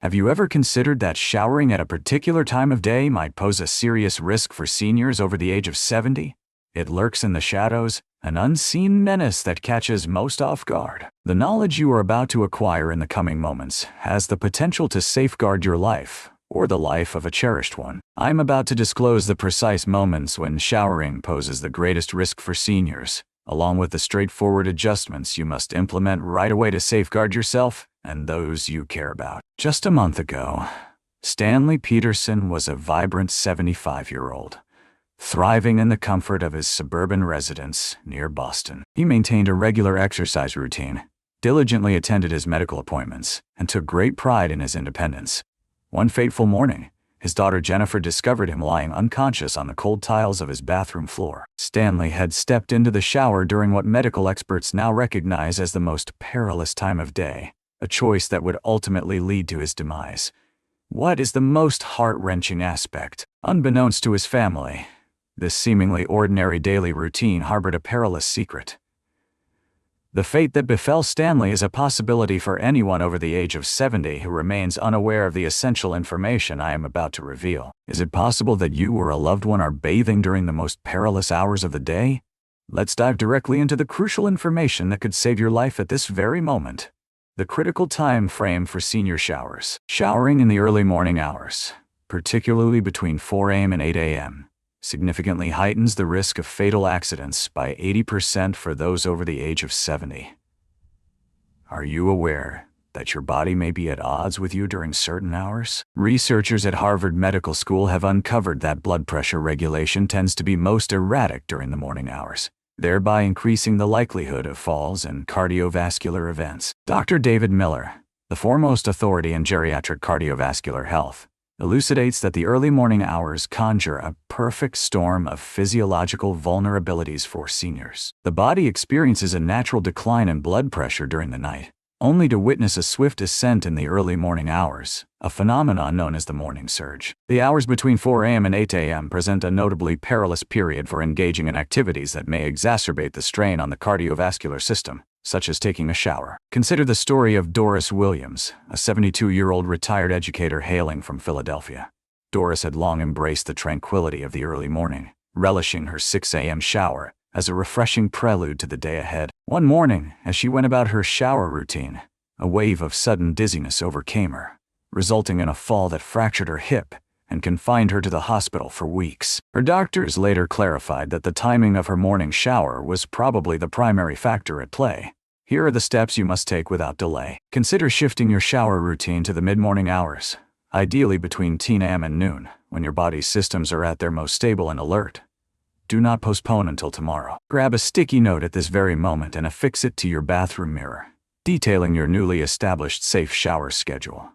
Have you ever considered that showering at a particular time of day might pose a serious risk for seniors over the age of 70? It lurks in the shadows, an unseen menace that catches most off guard. The knowledge you are about to acquire in the coming moments has the potential to safeguard your life, or the life of a cherished one. I'm about to disclose the precise moments when showering poses the greatest risk for seniors, along with the straightforward adjustments you must implement right away to safeguard yourself and those you care about. Just a month ago, Stanley Peterson was a vibrant 75-year-old, thriving in the comfort of his suburban residence near Boston. He maintained a regular exercise routine, diligently attended his medical appointments, and took great pride in his independence. One fateful morning, his daughter Jennifer discovered him lying unconscious on the cold tiles of his bathroom floor. Stanley had stepped into the shower during what medical experts now recognize as the most perilous time of day, a choice that would ultimately lead to his demise. What is the most heart-wrenching aspect? Unbeknownst to his family, this seemingly ordinary daily routine harbored a perilous secret. The fate that befell Stanley is a possibility for anyone over the age of 70 who remains unaware of the essential information I am about to reveal. Is it possible that you or a loved one are bathing during the most perilous hours of the day? Let's dive directly into the crucial information that could save your life at this very moment. The critical time frame for senior showers. Showering in the early morning hours, particularly between 4 a.m. and 8 a.m., significantly heightens the risk of fatal accidents by 80% for those over the age of 70. Are you aware that your body may be at odds with you during certain hours? Researchers at Harvard Medical School have uncovered that blood pressure regulation tends to be most erratic during the morning hours, thereby increasing the likelihood of falls and cardiovascular events. Dr. David Miller, the foremost authority in geriatric cardiovascular health, elucidates that the early morning hours conjure a perfect storm of physiological vulnerabilities for seniors. The body experiences a natural decline in blood pressure during the night, only to witness a swift ascent in the early morning hours, a phenomenon known as the morning surge. The hours between 4 a.m. and 8 a.m. present a notably perilous period for engaging in activities that may exacerbate the strain on the cardiovascular system, such as taking a shower. Consider the story of Doris Williams, a 72-year-old retired educator hailing from Philadelphia. Doris had long embraced the tranquility of the early morning, relishing her 6 a.m. shower as a refreshing prelude to the day ahead. One morning, as she went about her shower routine, a wave of sudden dizziness overcame her, resulting in a fall that fractured her hip and confined her to the hospital for weeks. Her doctors later clarified that the timing of her morning shower was probably the primary factor at play. Here are the steps you must take without delay. Consider shifting your shower routine to the mid-morning hours, ideally between 10 a.m. and noon, when your body's systems are at their most stable and alert. Do not postpone until tomorrow. Grab a sticky note at this very moment and affix it to your bathroom mirror, detailing your newly established safe shower schedule.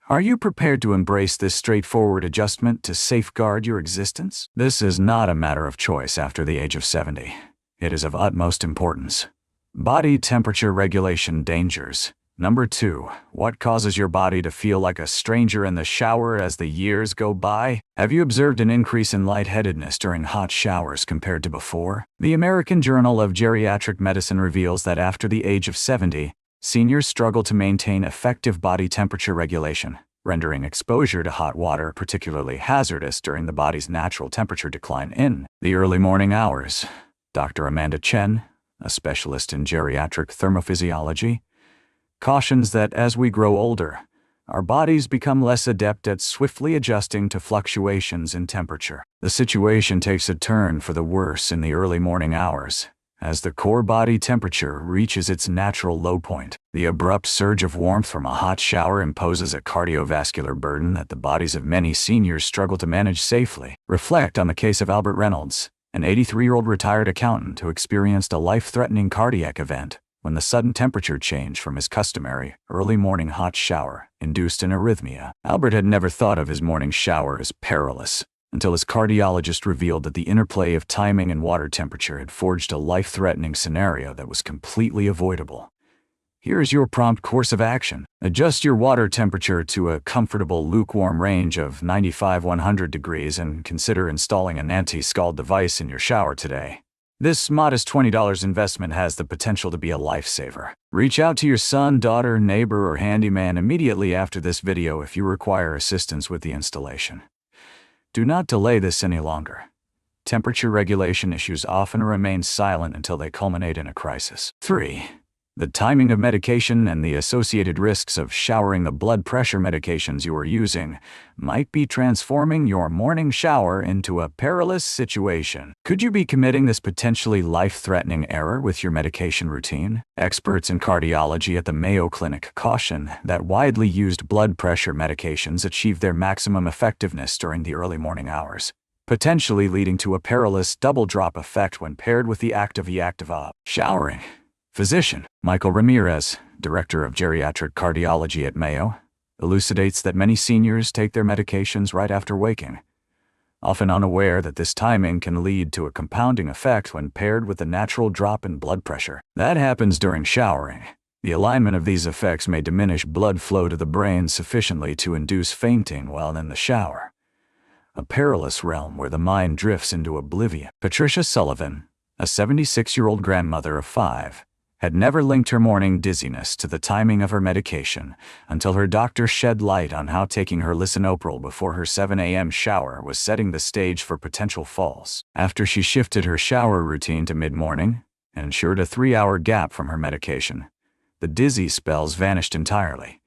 Are you prepared to embrace this straightforward adjustment to safeguard your existence? This is not a matter of choice after the age of 70. It is of utmost importance. Body temperature regulation dangers. Number 2, what causes your body to feel like a stranger in the shower as the years go by? Have you observed an increase in lightheadedness during hot showers compared to before? The American Journal of Geriatric Medicine reveals that after the age of 70, seniors struggle to maintain effective body temperature regulation, rendering exposure to hot water particularly hazardous during the body's natural temperature decline in the early morning hours. Dr. Amanda Chen, a specialist in geriatric thermophysiology, cautions that as we grow older, our bodies become less adept at swiftly adjusting to fluctuations in temperature. The situation takes a turn for the worse in the early morning hours, as the core body temperature reaches its natural low point. The abrupt surge of warmth from a hot shower imposes a cardiovascular burden that the bodies of many seniors struggle to manage safely. Reflect on the case of Albert Reynolds, an 83-year-old retired accountant who experienced a life-threatening cardiac event when the sudden temperature change from his customary early morning hot shower induced an arrhythmia. Albert had never thought of his morning shower as perilous until his cardiologist revealed that the interplay of timing and water temperature had forged a life-threatening scenario that was completely avoidable. Here is your prompt course of action. Adjust your water temperature to a comfortable lukewarm range of 95–100 degrees and consider installing an anti-scald device in your shower today. This modest $20 investment has the potential to be a lifesaver. Reach out to your son, daughter, neighbor, or handyman immediately after this video if you require assistance with the installation. Do not delay this any longer. Temperature regulation issues often remain silent until they culminate in a crisis. 3. The timing of medication and the associated risks of showering the blood pressure medications you are using might be transforming your morning shower into a perilous situation. Could you be committing this potentially life-threatening error with your medication routine? Experts in cardiology at the Mayo Clinic caution that widely used blood pressure medications achieve their maximum effectiveness during the early morning hours, potentially leading to a perilous double-drop effect when paired with the active showering. Physician Michael Ramirez, director of geriatric cardiology at Mayo, elucidates that many seniors take their medications right after waking, often unaware that this timing can lead to a compounding effect when paired with a natural drop in blood pressure. That happens during showering. The alignment of these effects may diminish blood flow to the brain sufficiently to induce fainting while in the shower, a perilous realm where the mind drifts into oblivion. Patricia Sullivan, a 76-year-old grandmother of 5, had never linked her morning dizziness to the timing of her medication until her doctor shed light on how taking her lisinopril before her 7 a.m. shower was setting the stage for potential falls. After she shifted her shower routine to mid-morning and ensured a 3-hour gap from her medication, the dizzy spells vanished entirely.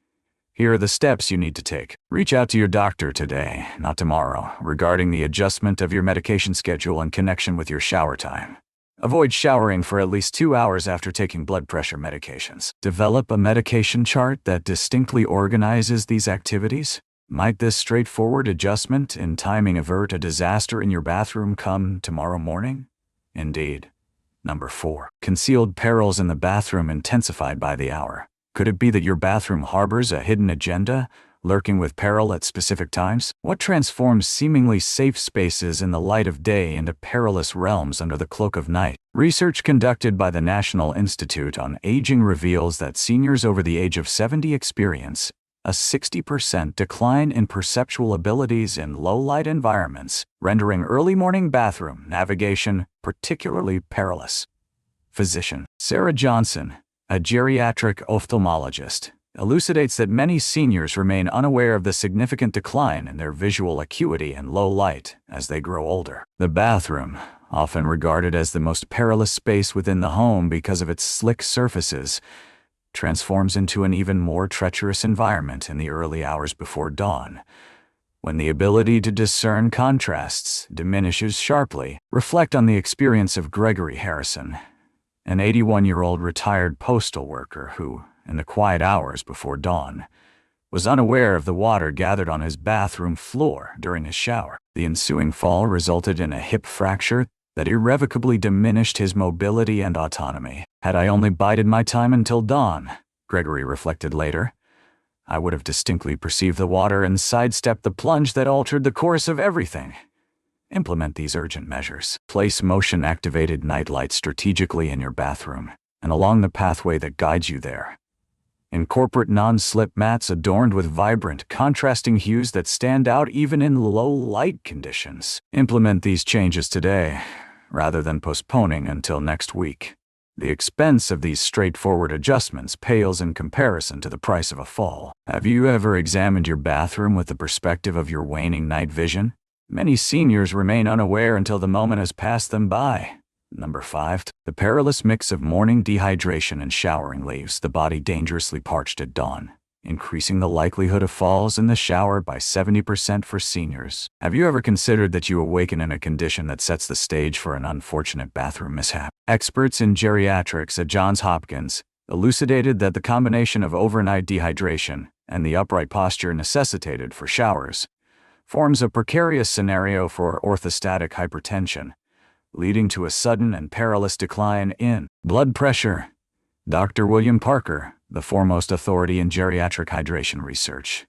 Here are the steps you need to take. Reach out to your doctor today, not tomorrow, regarding the adjustment of your medication schedule in connection with your shower time. Avoid showering for at least 2 hours after taking blood pressure medications. Develop a medication chart that distinctly organizes these activities. Might this straightforward adjustment in timing avert a disaster in your bathroom come tomorrow morning? Indeed. Number 4. Concealed perils in the bathroom intensified by the hour. Could it be that your bathroom harbors a hidden agenda, lurking with peril at specific times? What transforms seemingly safe spaces in the light of day into perilous realms under the cloak of night? Research conducted by the National Institute on Aging reveals that seniors over the age of 70 experience a 60% decline in perceptual abilities in low-light environments, rendering early morning bathroom navigation particularly perilous. Physician Sarah Johnson, a geriatric ophthalmologist, elucidates that many seniors remain unaware of the significant decline in their visual acuity in low light as they grow older. The bathroom, often regarded as the most perilous space within the home because of its slick surfaces, transforms into an even more treacherous environment in the early hours before dawn, when the ability to discern contrasts diminishes sharply. Reflect on the experience of Gregory Harrison, an 81-year-old retired postal worker who, in the quiet hours before dawn, was unaware of the water gathered on his bathroom floor during his shower. The ensuing fall resulted in a hip fracture that irrevocably diminished his mobility and autonomy. Had I only bided my time until dawn, Gregory reflected later, I would have distinctly perceived the water and sidestepped the plunge that altered the course of everything. Implement these urgent measures. Place motion-activated nightlights strategically in your bathroom and along the pathway that guides you there. Incorporate non-slip mats adorned with vibrant, contrasting hues that stand out even in low-light conditions. Implement these changes today, rather than postponing until next week. The expense of these straightforward adjustments pales in comparison to the price of a fall. Have you ever examined your bathroom with the perspective of your waning night vision? Many seniors remain unaware until the moment has passed them by. Number 5. The perilous mix of morning dehydration and showering leaves the body dangerously parched at dawn, increasing the likelihood of falls in the shower by 70% for seniors. Have you ever considered that you awaken in a condition that sets the stage for an unfortunate bathroom mishap? Experts in geriatrics at Johns Hopkins elucidated that the combination of overnight dehydration and the upright posture necessitated for showers forms a precarious scenario for orthostatic hypertension, leading to a sudden and perilous decline in blood pressure. Dr. William Parker, the foremost authority in geriatric hydration research,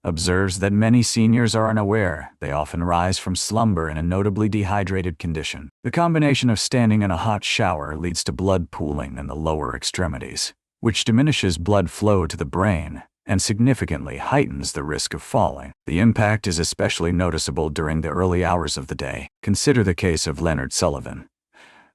observes that many seniors are unaware they often rise from slumber in a notably dehydrated condition. The combination of standing in a hot shower leads to blood pooling in the lower extremities, which diminishes blood flow to the brain and significantly heightens the risk of falling. The impact is especially noticeable during the early hours of the day. Consider the case of Leonard Sullivan,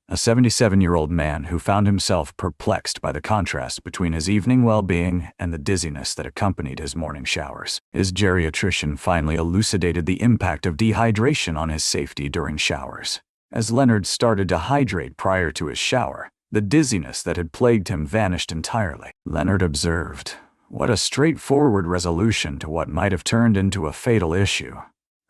A 77-year-old man who found himself perplexed by the contrast between his evening well-being and the dizziness that accompanied his morning showers. His geriatrician finally elucidated the impact of dehydration on his safety during showers. As Leonard started to hydrate prior to his shower, the dizziness that had plagued him vanished entirely. Leonard observed, "What a straightforward resolution to what might have turned into a fatal issue.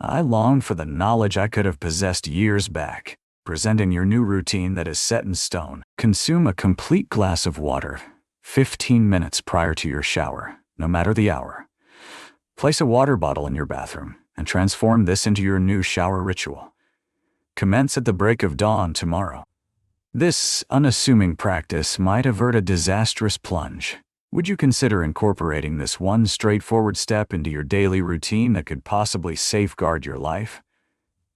I longed for the knowledge I could have possessed years back." Presenting your new routine that is set in stone. Consume a complete glass of water 15 minutes prior to your shower, no matter the hour. Place a water bottle in your bathroom and transform this into your new shower ritual. Commence at the break of dawn tomorrow. This unassuming practice might avert a disastrous plunge. Would you consider incorporating this one straightforward step into your daily routine that could possibly safeguard your life?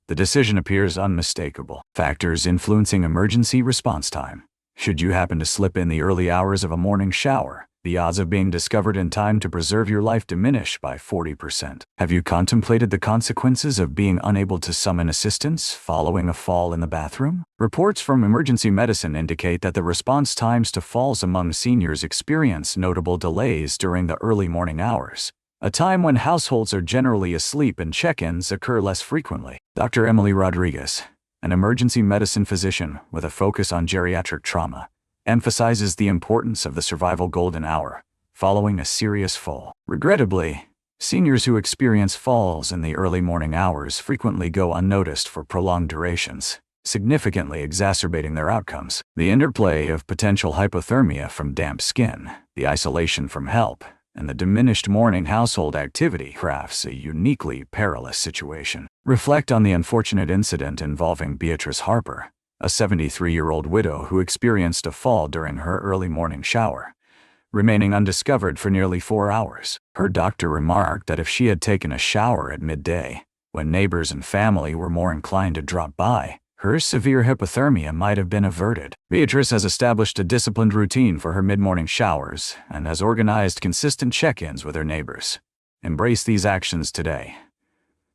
The decision appears unmistakable. Factors influencing emergency response time. Should you happen to slip in the early hours of a morning shower, the odds of being discovered in time to preserve your life diminish by 40%. Have you contemplated the consequences of being unable to summon assistance following a fall in the bathroom? Reports from emergency medicine indicate that the response times to falls among seniors experience notable delays during the early morning hours, a time when households are generally asleep and check-ins occur less frequently. Dr. Emily Rodriguez, an emergency medicine physician with a focus on geriatric trauma, emphasizes the importance of the survival golden hour following a serious fall. Regrettably, seniors who experience falls in the early morning hours frequently go unnoticed for prolonged durations, significantly exacerbating their outcomes. The interplay of potential hypothermia from damp skin, the isolation from help, and the diminished morning household activity crafts a uniquely perilous situation. Reflect on the unfortunate incident involving Beatrice Harper, a 73-year-old widow who experienced a fall during her early morning shower, remaining undiscovered for nearly 4 hours. Her doctor remarked that if she had taken a shower at midday, when neighbors and family were more inclined to drop by, her severe hypothermia might have been averted. Beatrice has established a disciplined routine for her mid-morning showers and has organized consistent check-ins with her neighbors. Embrace these actions today.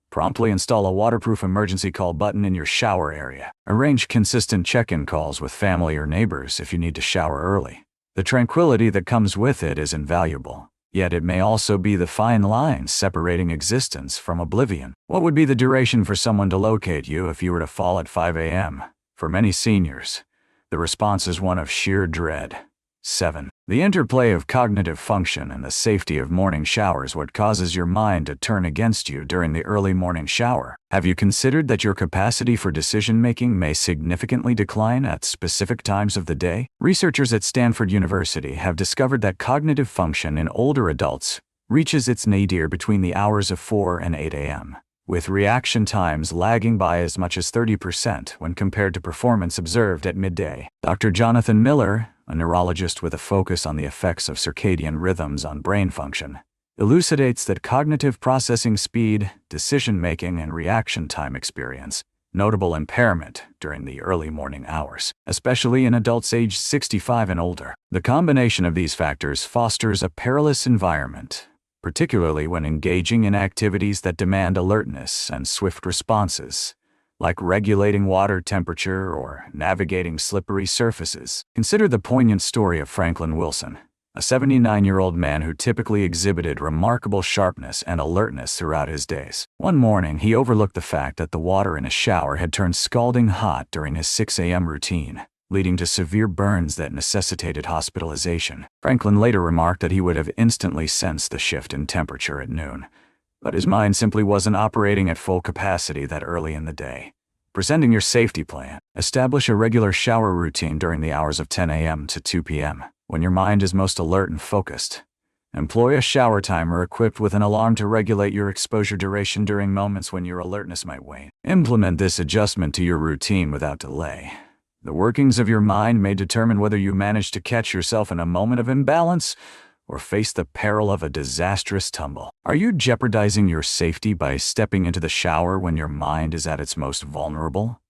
Promptly install a waterproof emergency call button in your shower area. Arrange consistent check-in calls with family or neighbors if you need to shower early. The tranquility that comes with it is invaluable. Yet it may also be the fine line separating existence from oblivion. What would be the duration for someone to locate you if you were to fall at 5 a.m.? For many seniors, the response is one of sheer dread. 7. The interplay of cognitive function and the safety of morning showers what causes your mind to turn against you during the early morning shower. Have you considered that your capacity for decision-making may significantly decline at specific times of the day? Researchers at Stanford University have discovered that cognitive function in older adults reaches its nadir between the hours of 4 and 8 a.m., with reaction times lagging by as much as 30% when compared to performance observed at midday. Dr. Jonathan Miller, a neurologist with a focus on the effects of circadian rhythms on brain function, elucidates that cognitive processing speed, decision-making, and reaction time experience notable impairment during the early morning hours, especially in adults aged 65 and older. The combination of these factors fosters a perilous environment, particularly when engaging in activities that demand alertness and swift responses, like regulating water temperature or navigating slippery surfaces. Consider the poignant story of Franklin Wilson, a 79-year-old man who typically exhibited remarkable sharpness and alertness throughout his days. One morning, he overlooked the fact that the water in his shower had turned scalding hot during his 6 a.m. routine, leading to severe burns that necessitated hospitalization. Franklin later remarked that he would have instantly sensed the shift in temperature at noon, but his mind simply wasn't operating at full capacity that early in the day. Presenting your safety plan. Establish a regular shower routine during the hours of 10 a.m. to 2 p.m., when your mind is most alert and focused. Employ a shower timer equipped with an alarm to regulate your exposure duration during moments when your alertness might wane. Implement this adjustment to your routine without delay. The workings of your mind may determine whether you manage to catch yourself in a moment of imbalance or face the peril of a disastrous tumble. Are you jeopardizing your safety by stepping into the shower when your mind is at its most vulnerable?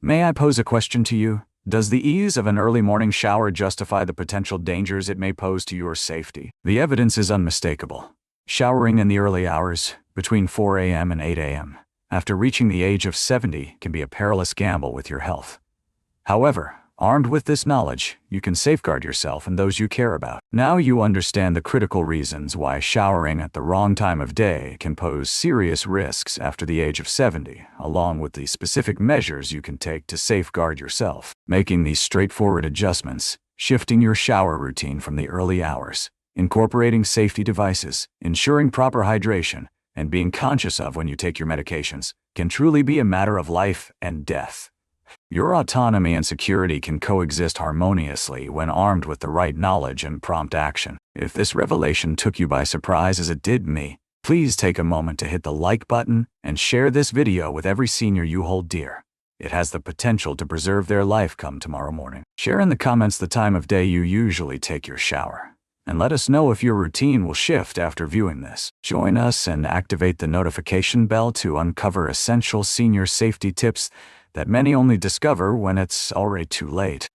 May I pose a question to you? Does the ease of an early morning shower justify the potential dangers it may pose to your safety? The evidence is unmistakable. Showering in the early hours, between 4 a.m. and 8 a.m., after reaching the age of 70 can be a perilous gamble with your health. However, Armed with this knowledge, you can safeguard yourself and those you care about. Now you understand the critical reasons why showering at the wrong time of day can pose serious risks after the age of 70, along with the specific measures you can take to safeguard yourself. Making these straightforward adjustments, shifting your shower routine from the early hours, incorporating safety devices, ensuring proper hydration, and being conscious of when you take your medications can truly be a matter of life and death. Your autonomy and security can coexist harmoniously when armed with the right knowledge and prompt action. If this revelation took you by surprise as it did me, please take a moment to hit the like button and share this video with every senior you hold dear. It has the potential to preserve their life come tomorrow morning. Share in the comments the time of day you usually take your shower, and let us know if your routine will shift after viewing this. Join us and activate the notification bell to uncover essential senior safety tips that many only discover when it's already too late.